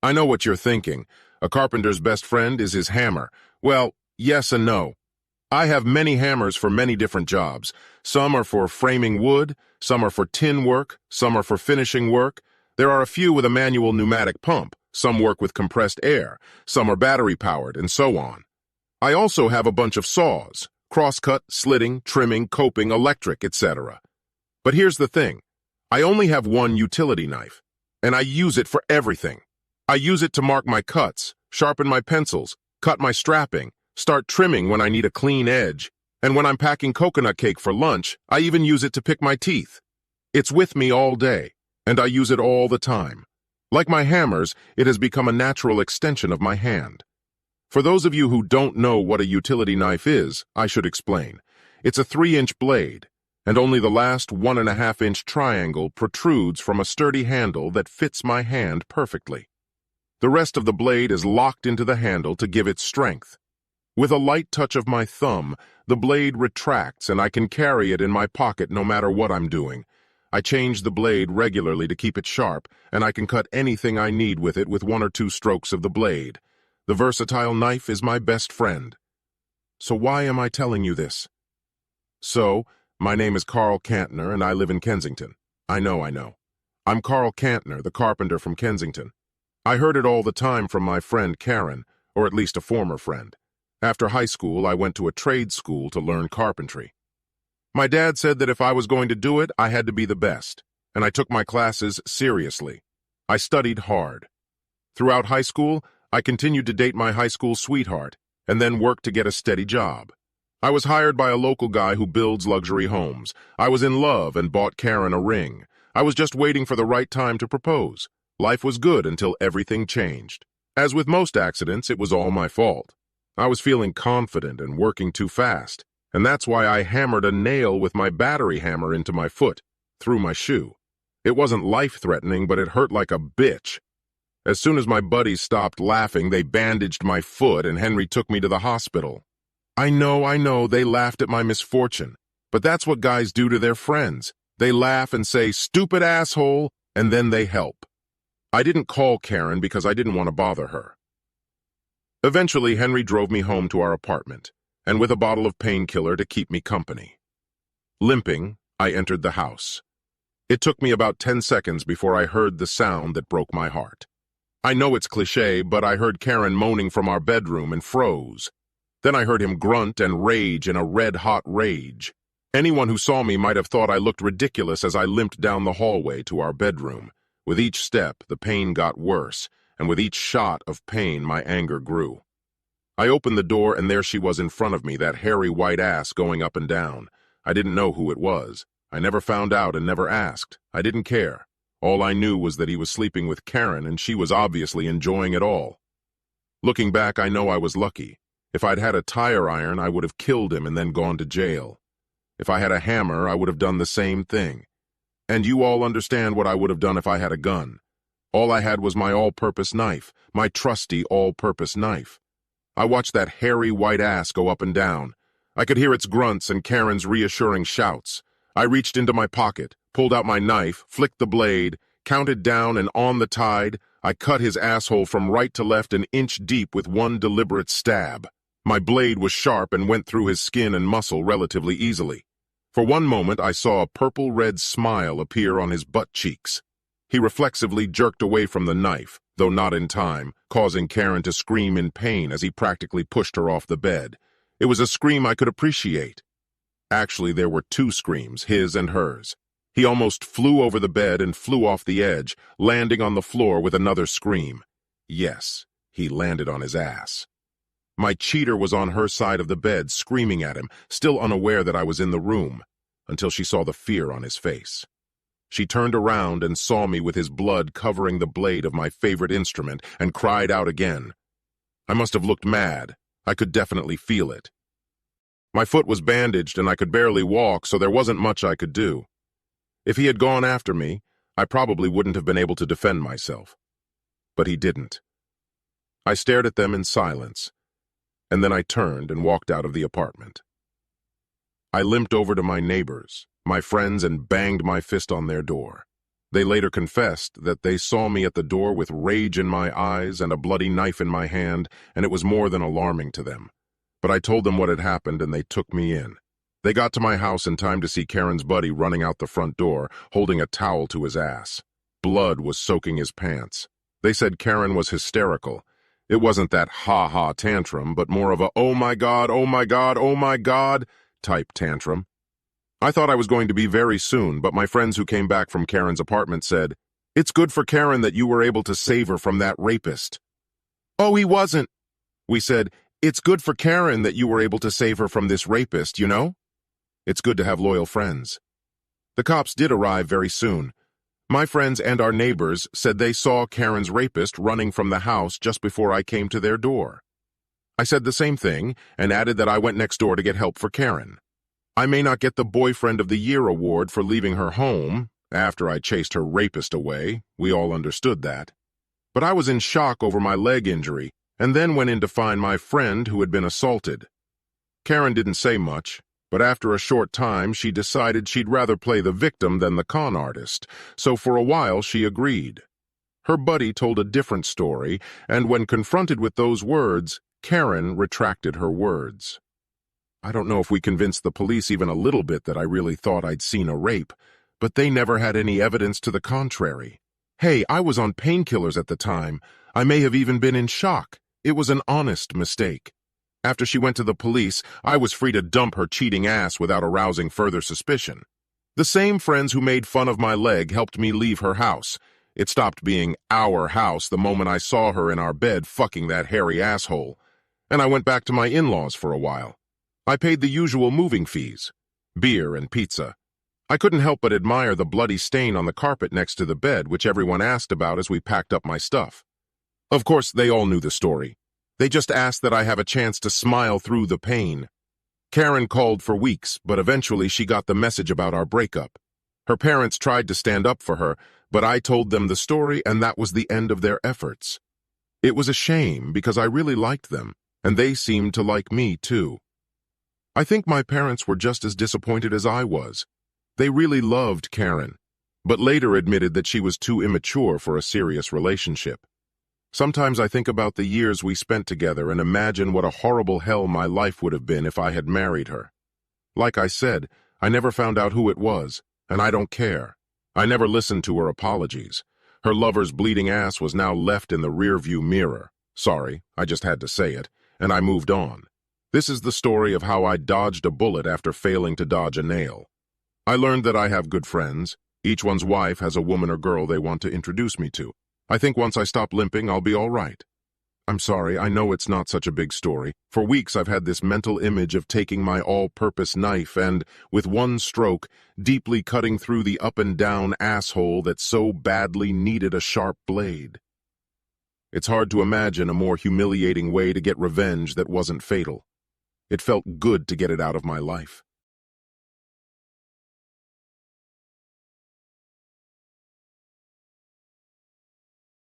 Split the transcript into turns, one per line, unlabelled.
I know what you're thinking. A carpenter's best friend is his hammer. Well, yes and no. I have many hammers for many different jobs. Some are for framing wood, some are for tin work, some are for finishing work. There are a few with a manual pneumatic pump, some work with compressed air, some are battery-powered, and so on. I also have a bunch of saws, crosscut, slitting, trimming, coping, electric, etc. But here's the thing. I only have one utility knife, and I use it for everything. I use it to mark my cuts, sharpen my pencils, cut my strapping, start trimming when I need a clean edge, and when I'm packing coconut cake for lunch, I even use it to pick my teeth. It's with me all day, and I use it all the time. Like my hammers, it has become a natural extension of my hand. For those of you who don't know what a utility knife is, I should explain. It's a 3-inch blade, and only the last 1.5-inch triangle protrudes from a sturdy handle that fits my hand perfectly. The rest of the blade is locked into the handle to give it strength. With a light touch of my thumb, the blade retracts and I can carry it in my pocket no matter what I'm doing. I change the blade regularly to keep it sharp, and I can cut anything I need with it with 1 or 2 strokes of the blade. The versatile knife is my best friend. So why am I telling you this? My name is Carl Cantner and I live in Kensington. I know. I'm Carl Cantner, the carpenter from Kensington. I heard it all the time from my friend Karen, or at least a former friend. After high school, I went to a trade school to learn carpentry. My dad said that if I was going to do it, I had to be the best, and I took my classes seriously. I studied hard. Throughout high school, I continued to date my high school sweetheart, and then worked to get a steady job. I was hired by a local guy who builds luxury homes. I was in love and bought Karen a ring. I was just waiting for the right time to propose. Life was good until everything changed. As with most accidents, it was all my fault. I was feeling confident and working too fast, and that's why I hammered a nail with my battery hammer into my foot, through my shoe. It wasn't life-threatening, but it hurt like a bitch. As soon as my buddies stopped laughing, they bandaged my foot and Henry took me to the hospital. I know, they laughed at my misfortune, but that's what guys do to their friends. They laugh and say, "Stupid asshole," and then they help. I didn't call Karen because I didn't want to bother her. Eventually, Henry drove me home to our apartment, and with a bottle of painkiller to keep me company. Limping, I entered the house. It took me about 10 seconds before I heard the sound that broke my heart. I know it's cliché, but I heard Karen moaning from our bedroom and froze. Then I heard him grunt and rage in a red-hot rage. Anyone who saw me might have thought I looked ridiculous as I limped down the hallway to our bedroom. With each step, the pain got worse, and with each shot of pain, my anger grew. I opened the door, and there she was in front of me, that hairy white ass going up and down. I didn't know who it was. I never found out and never asked. I didn't care. All I knew was that he was sleeping with Karen, and she was obviously enjoying it all. Looking back, I know I was lucky. If I'd had a tire iron, I would have killed him and then gone to jail. If I had a hammer, I would have done the same thing. And you all understand what I would have done if I had a gun. All I had was my all-purpose knife, my trusty all-purpose knife. I watched that hairy white ass go up and down. I could hear its grunts and Karen's reassuring shouts. I reached into my pocket, pulled out my knife, flicked the blade, counted down, and on the tide, I cut his asshole from right to left an inch deep with one deliberate stab. My blade was sharp and went through his skin and muscle relatively easily. For one moment, I saw a purple-red smile appear on his butt cheeks. He reflexively jerked away from the knife, though not in time, causing Karen to scream in pain as he practically pushed her off the bed. It was a scream I could appreciate. Actually, there were 2 screams, his and hers. He almost flew over the bed and flew off the edge, landing on the floor with another scream. Yes, he landed on his ass. My cheater was on her side of the bed, screaming at him, still unaware that I was in the room, until she saw the fear on his face. She turned around and saw me with his blood covering the blade of my favorite instrument and cried out again. I must have looked mad. I could definitely feel it. My foot was bandaged and I could barely walk, so there wasn't much I could do. If he had gone after me, I probably wouldn't have been able to defend myself. But he didn't. I stared at them in silence, and then I turned and walked out of the apartment. I limped over to my neighbors, my friends, and banged my fist on their door. They later confessed that they saw me at the door with rage in my eyes and a bloody knife in my hand, and it was more than alarming to them. But I told them what had happened, and they took me in. They got to my house in time to see Karen's buddy running out the front door, holding a towel to his ass. Blood was soaking his pants. They said Karen was hysterical. It wasn't that ha-ha tantrum, but more of a oh my God, oh my God, oh my God type tantrum. I thought I was going to be very soon, but my friends who came back from Karen's apartment said, "It's good for Karen that you were able to save her from that rapist." "Oh, he wasn't." We said, "It's good for Karen that you were able to save her from this rapist, you know? It's good to have loyal friends." The cops did arrive very soon. My friends and our neighbors said they saw Karen's rapist running from the house just before I came to their door. I said the same thing and added that I went next door to get help for Karen. I may not get the Boyfriend of the Year award for leaving her home after I chased her rapist away. We all understood that. But I was in shock over my leg injury and then went in to find my friend who had been assaulted. Karen didn't say much, but after a short time she decided she'd rather play the victim than the con artist, so for a while she agreed. Her buddy told a different story, and when confronted with those words, Karen retracted her words. I don't know if we convinced the police even a little bit that I really thought I'd seen a rape, but they never had any evidence to the contrary. Hey, I was on painkillers at the time. I may have even been in shock. It was an honest mistake. After she went to the police, I was free to dump her cheating ass without arousing further suspicion. The same friends who made fun of my leg helped me leave her house. It stopped being our house the moment I saw her in our bed fucking that hairy asshole. And I went back to my in-laws for a while. I paid the usual moving fees, beer and pizza. I couldn't help but admire the bloody stain on the carpet next to the bed, which everyone asked about as we packed up my stuff. Of course, they all knew the story. They just asked that I have a chance to smile through the pain. Karen called for weeks, but eventually she got the message about our breakup. Her parents tried to stand up for her, but I told them the story, and that was the end of their efforts. It was a shame because I really liked them, and they seemed to like me too. I think my parents were just as disappointed as I was. They really loved Karen, but later admitted that she was too immature for a serious relationship. Sometimes I think about the years we spent together and imagine what a horrible hell my life would have been if I had married her. Like I said, I never found out who it was, and I don't care. I never listened to her apologies. Her lover's bleeding ass was now left in the rearview mirror. Sorry, I just had to say it, and I moved on. This is the story of how I dodged a bullet after failing to dodge a nail. I learned that I have good friends. Each one's wife has a woman or girl they want to introduce me to. I think once I stop limping, I'll be all right. I'm sorry, I know it's not such a big story. For weeks I've had this mental image of taking my all-purpose knife and, with one stroke, deeply cutting through the up-and-down asshole that so badly needed a sharp blade. It's hard to imagine a more humiliating way to get revenge that wasn't fatal. It felt good to get it out of my life.